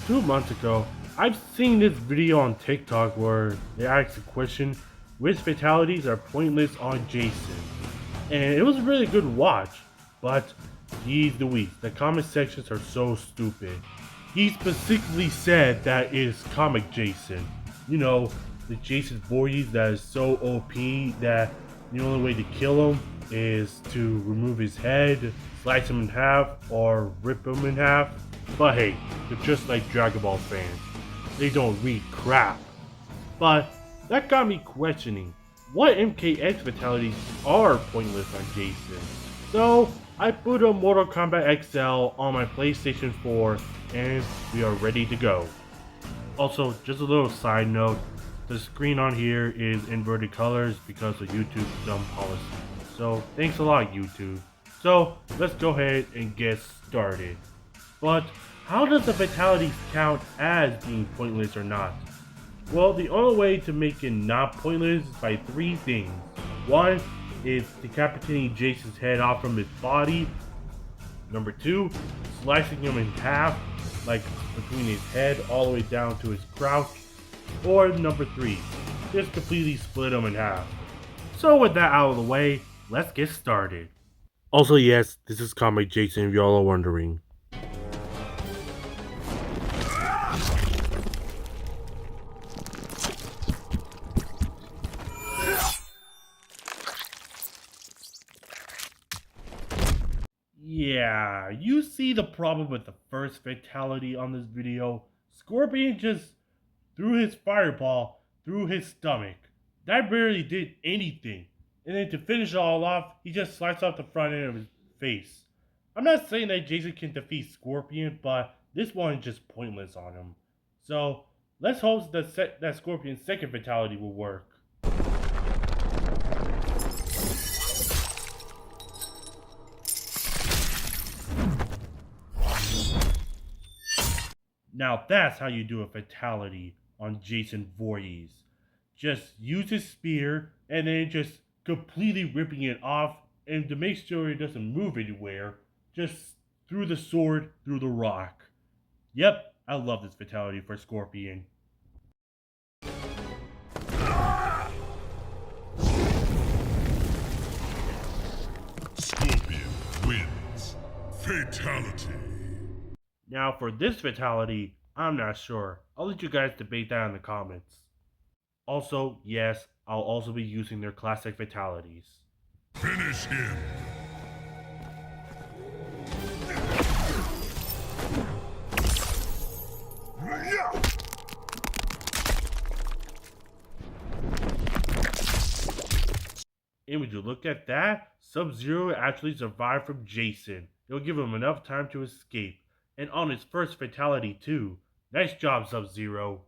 2 months ago, I've seen this video on TikTok where they asked the question, which fatalities are pointless on Jason? And it was a really good watch, but geez Louise, the comment sections are so stupid. He specifically said that is comic Jason. You know, the Jason Voorhees that is so OP that the only way to kill him is to remove his head, slice him in half, or rip him in half. But hey, they're just like Dragon Ball fans. They don't read crap. But that got me questioning, what MKX fatalities are pointless on Jason? So I put up Mortal Kombat XL on my PlayStation 4 and we are ready to go. Also, just a little side note, the screen on here is inverted colors because of YouTube's dumb policy. So thanks a lot, YouTube. So let's go ahead and get started. But how does the fatalities count as being pointless or not? Well, the only way to make it not pointless is by three things. One is decapitating Jason's head off from his body. Number two, slicing him in half, like between his head all the way down to his crouch. Or number three, just completely split him in half. So with that out of the way, let's get started. Also, yes, this is comic Jason if y'all are wondering. Yeah, you see the problem with the first fatality on this video. Scorpion just threw his fireball through his stomach. That barely did anything. And then to finish it all off, he just sliced off the front end of his face. I'm not saying that Jason can defeat Scorpion, but this one is just pointless on him. So let's hope that Scorpion's second fatality will work. Now that's how you do a fatality on Jason Voorhees. Just use his spear and then just completely ripping it off, and to make sure it doesn't move anywhere, just threw the sword through the rock. Yep, I love this fatality for Scorpion. Scorpion wins. Fatality. Now for this fatality, I'm not sure. I'll let you guys debate that in the comments. Also, yes, I'll also be using their classic fatalities. Finish him. And would you look at that? Sub-Zero actually survived from Jason. It'll give him enough time to escape. And on his first fatality too. Nice job, Sub-Zero.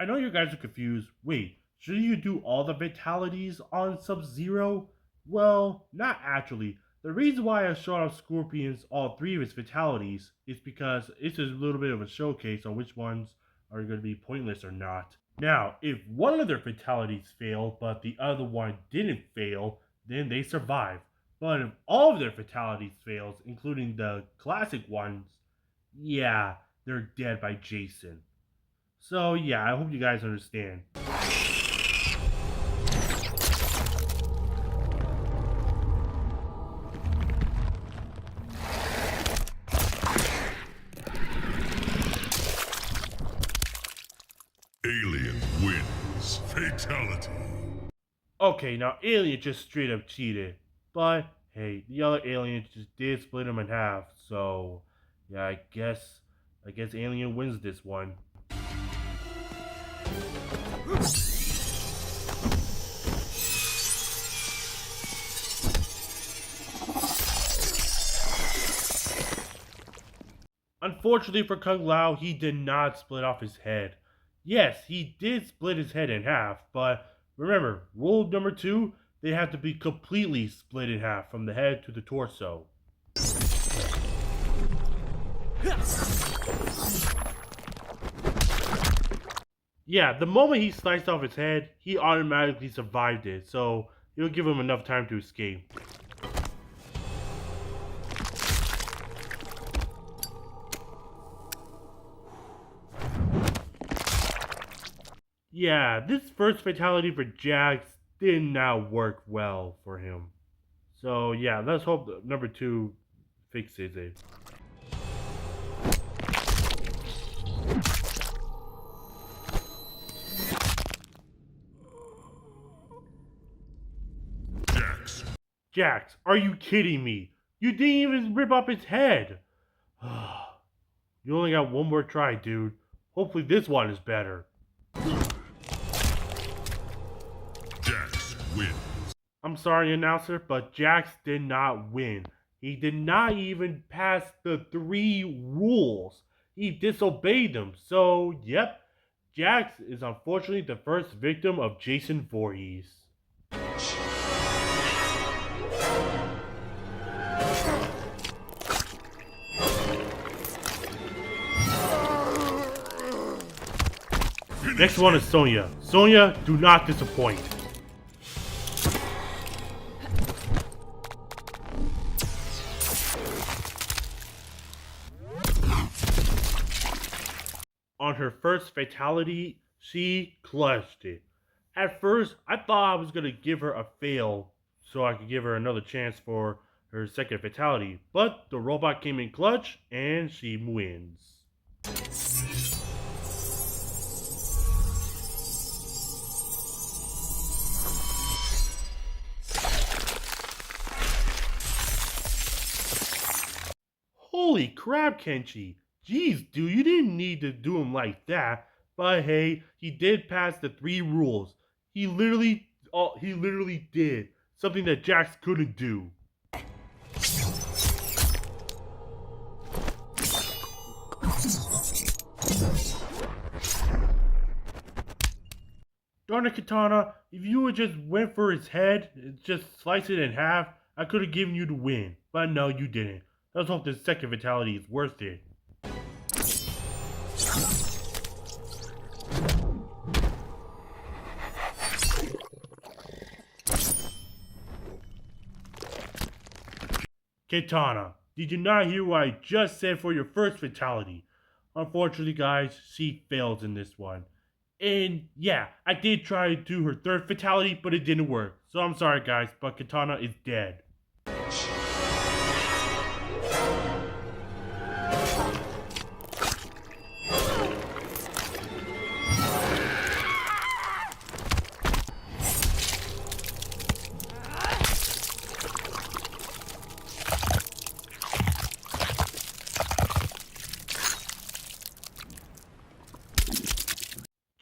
I know you guys are confused. Wait, shouldn't you do all the fatalities on Sub-Zero? Well, not actually. The reason why I showed off Scorpion's all three of his fatalities is because it's a little bit of a showcase on which ones are going to be pointless or not. Now, if one of their fatalities failed, but the other one didn't fail, then they survive. But if all of their fatalities fails, including the classic ones, yeah, they're dead by Jason. So yeah, I hope you guys understand. Alien wins. Fatality. Okay, now Alien just straight up cheated. But hey, the other aliens just did split him in half, so yeah, I guess Alien wins this one. Unfortunately for Kung Lao, he did not split off his head. Yes, he did split his head in half, but remember, rule number 2, they have to be completely split in half from the head to the torso. Yeah, the moment he sliced off his head, he automatically survived it, so it'll give him enough time to escape. Yeah, this first fatality for Jax did not work well for him. So yeah, let's hope that number 2 fixes it. Jax. Jax, are you kidding me? You didn't even rip up his head. You only got one more try, dude. Hopefully this one is better. Jax wins. I'm sorry, announcer, but Jax did not win. He did not even pass the 3 rules. He disobeyed them. So, yep, Jax is unfortunately the first victim of Jason Voorhees. Next one is Sonya. Sonya, do not disappoint. On her first fatality, she clutched it. At first, I thought I was going to give her a fail so I could give her another chance for her second fatality, but the robot came in clutch and she wins. Holy crap, Kenshi! Jeez, dude, you didn't need to do him like that. But hey, he did pass the 3 rules. He literally did something that Jax couldn't do. Darn it, Katana, if you would just went for his head and just slice it in half, I could have given you the win. But no, you didn't. Let's hope the second fatality is worth it. Katana, did you not hear what I just said for your first fatality? Unfortunately, guys, she fails in this one. And yeah, I did try to do her third fatality, but it didn't work. So I'm sorry, guys, but Katana is dead.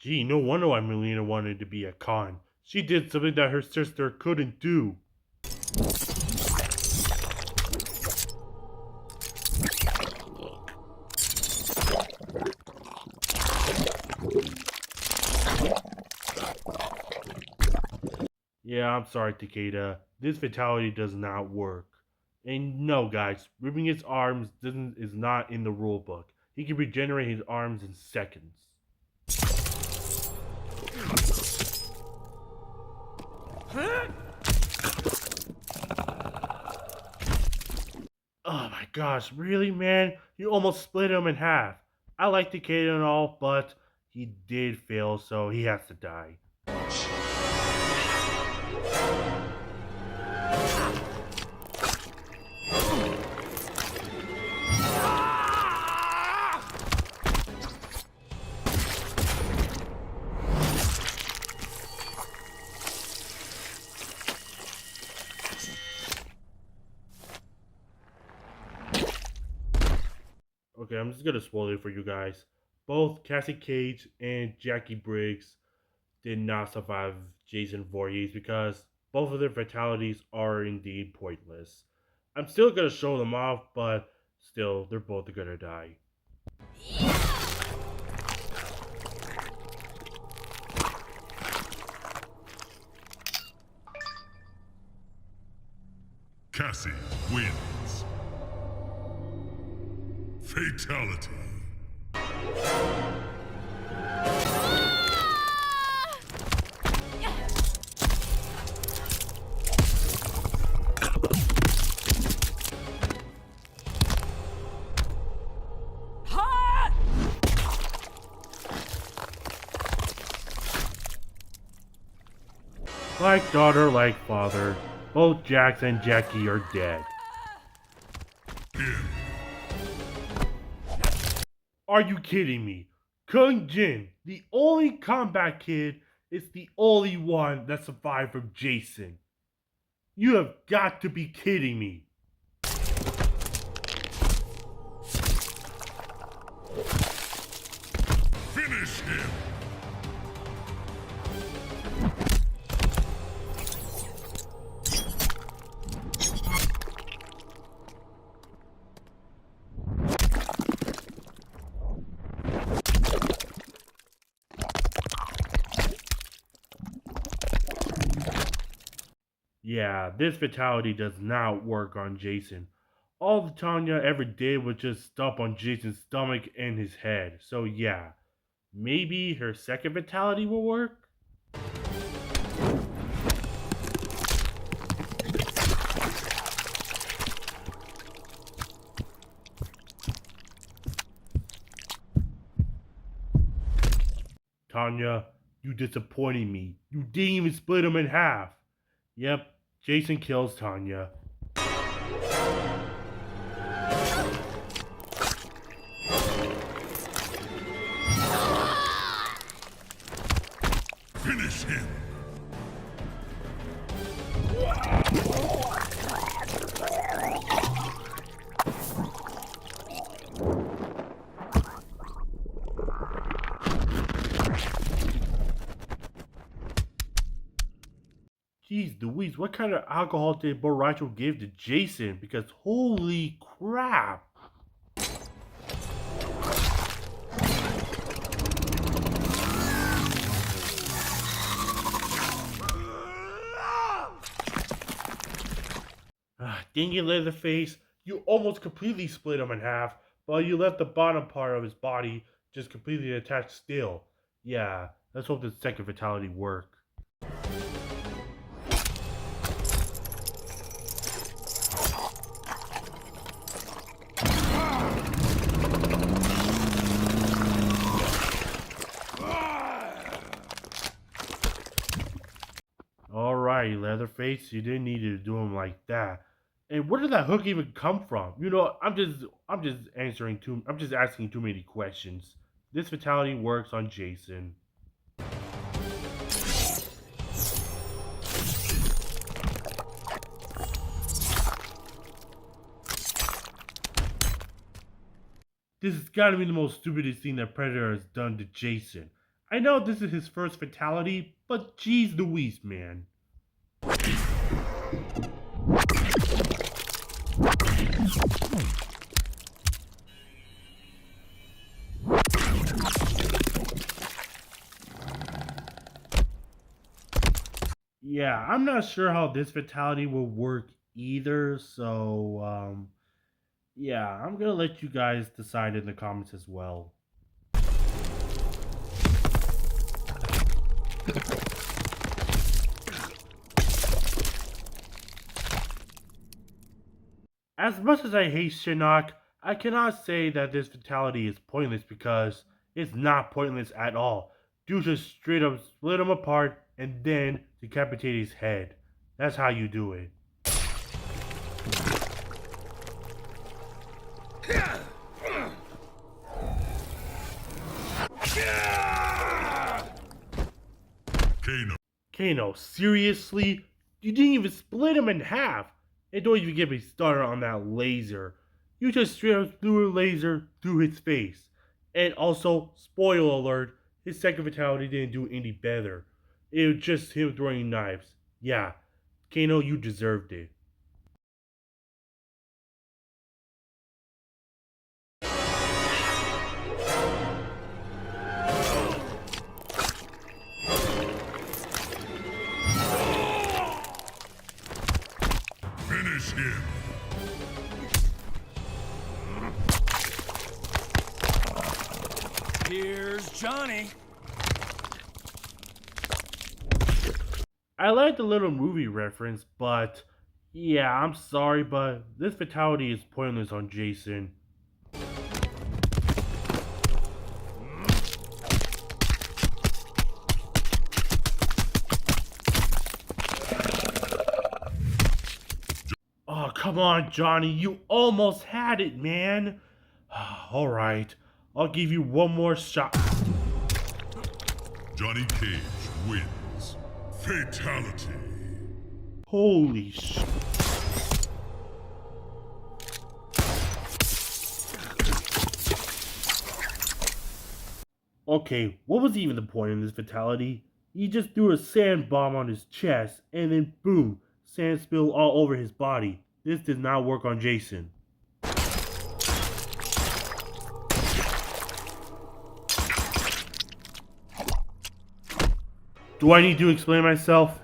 Gee, no wonder why Melina wanted to be a con. She did something that her sister couldn't do. Yeah, I'm sorry, Takeda. This fatality does not work. And no, guys, ripping his arms is not in the rulebook. He can regenerate his arms in seconds. Oh my gosh, really, man? You almost split him in half. I like Takeda and all, but he did fail, so he has to die. Okay, I'm just gonna spoil it for you guys. Both Cassie Cage and Jackie Briggs did not survive Jason Voorhees because both of their fatalities are indeed pointless. I'm still gonna show them off, but still, they're both gonna die. Cassie wins. Fatality. Like daughter, like father. Both Jax and Jackie are dead. Are you kidding me? Kung Jin, the only combat kid, is the only one that survived from Jason. You have got to be kidding me. Finish him! Yeah, this fatality does not work on Jason. All the Tanya ever did was just stomp on Jason's stomach and his head. So yeah, maybe her second fatality will work? Tanya, you disappointed me. You didn't even split him in half. Yep, Jason kills Tanya. Finish him! Jeez Louise, what kind of alcohol did Borracho give to Jason? Because holy crap! Dang it, Leatherface, you almost completely split him in half, but you left the bottom part of his body just completely attached still. Yeah, let's hope the second fatality work. Alright, Leatherface, you didn't need to do him like that. And where did that hook even come from? You know, I'm just asking too many questions. This fatality works on Jason. This has got to be the most stupidest thing that Predator has done to Jason. I know this is his first fatality, but geez Louise, man. Yeah, I'm not sure how this fatality will work either, so yeah, I'm gonna let you guys decide in the comments as well. As much as I hate Shinnok, I cannot say that this fatality is pointless because it's not pointless at all. You just straight up split him apart and then decapitate his head. That's how you do it. Kano. Kano, seriously? You didn't even split him in half. And don't even get me started on that laser. You just straight up threw a laser through his face. And also, spoiler alert, his second fatality didn't do any better. It was just him throwing knives. Yeah, Kano, you deserved it. Finish him! Here's Johnny. I like the little movie reference, but yeah, I'm sorry, but this fatality is pointless on Jason. Come on, Johnny, you almost had it, man. Alright, I'll give you one more shot. Johnny Cage wins. Fatality. Holy sh... Okay, what was even the point in this fatality? He just threw a sand bomb on his chest, and then boom, sand spilled all over his body. This did not work on Jason. Do I need to explain myself?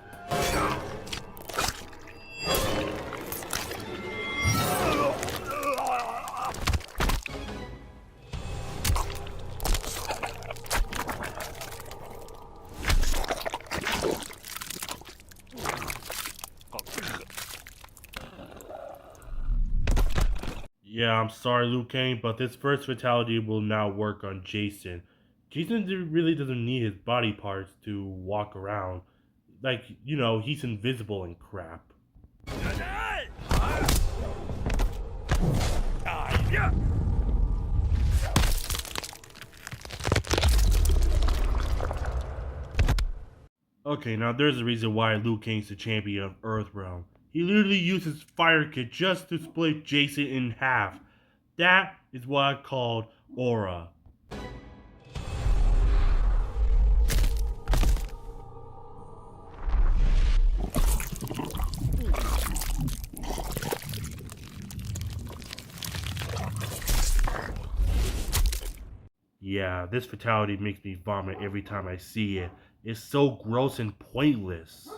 Yeah, I'm sorry, Liu Kang, but this first fatality will now work on Jason. Jason really doesn't need his body parts to walk around. Like, you know, he's invisible and crap. Okay, now there's a reason why Liu Kang's the champion of Earthrealm. He literally uses Fire Kit just to split Jason in half. That is what I called aura. Yeah, this fatality makes me vomit every time I see it. It's so gross and pointless.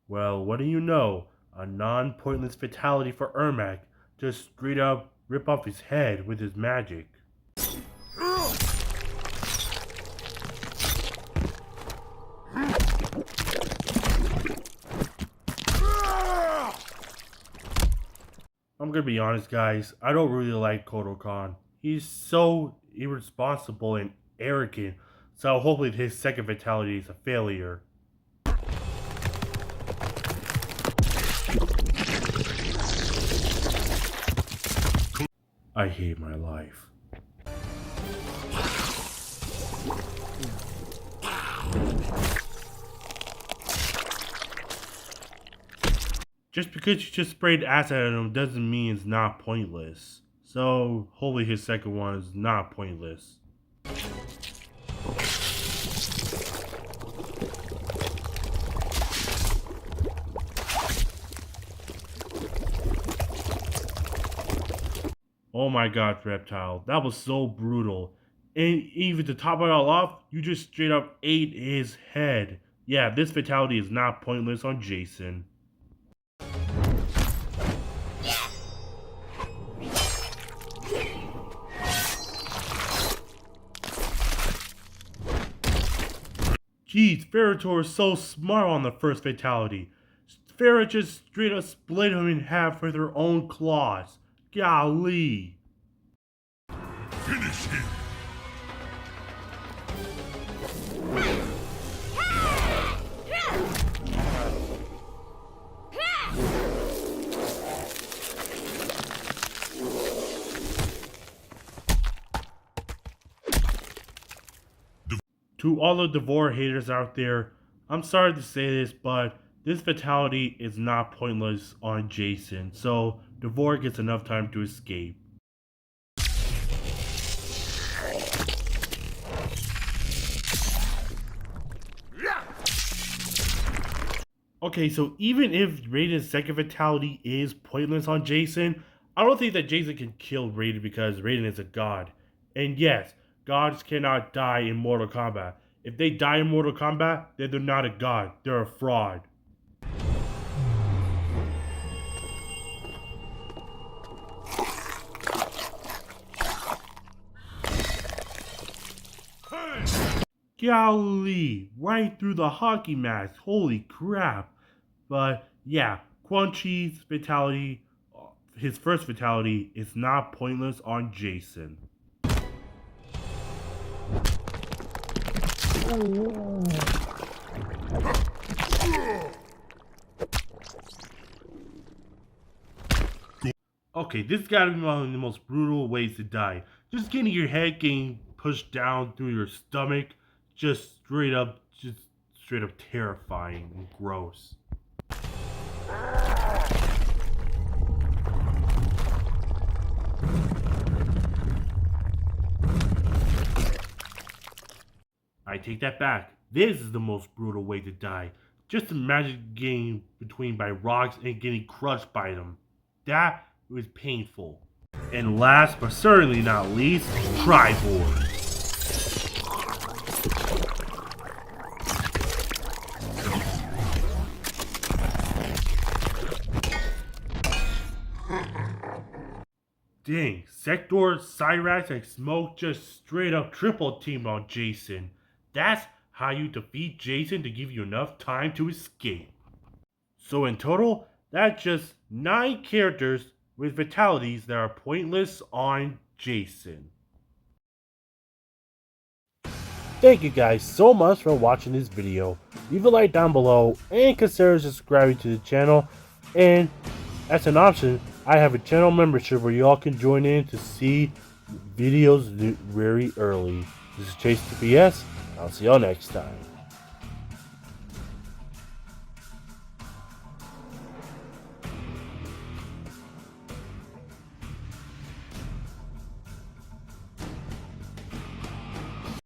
Well, what do you know? A non-pointless fatality for Ermac. Just straight up rip off his head with his magic. I'm gonna be honest, guys. I don't really like Kotal Khan. He's so irresponsible and arrogant. So hopefully his second fatality is a failure. I hate my life. Just because you just sprayed acid at him doesn't mean it's not pointless. So hopefully his second one is not pointless. Oh my god, Reptile, that was so brutal. And even to top it all off, you just straight up ate his head. Yeah, this fatality is not pointless on Jason. Jeez, Ferritor is so smart on the first fatality. Farah just straight up split him in half with her own claws. Golly. Finish him. To all the Devore haters out there, I'm sorry to say this, but this fatality is not pointless on Jason, so Devore gets enough time to escape. Okay, so even if Raiden's second fatality is pointless on Jason, I don't think that Jason can kill Raiden because Raiden is a god. And yes, gods cannot die in Mortal Kombat. If they die in Mortal Kombat, then they're not a god, they're a fraud. Golly, right through the hockey mask, holy crap. But yeah, Quan Chi's fatality, his first fatality, is not pointless on Jason. Okay, this gotta be one of the most brutal ways to die. Just getting your head getting pushed down through your stomach, just straight up terrifying and gross. I take that back. This is the most brutal way to die. Just imagine getting between by rocks and getting crushed by them. That was painful. And last but certainly not least, Tribord. Dang, Sector, Cyrax, and Smoke just straight up triple teamed on Jason. That's how you defeat Jason to give you enough time to escape. So in total, that's just 9 characters with fatalities that are pointless on Jason. Thank you guys so much for watching this video. Leave a like down below and consider subscribing to the channel. And as an option, I have a channel membership where you all can join in to see videos very early. This is Chase TPS. I'll see y'all next time.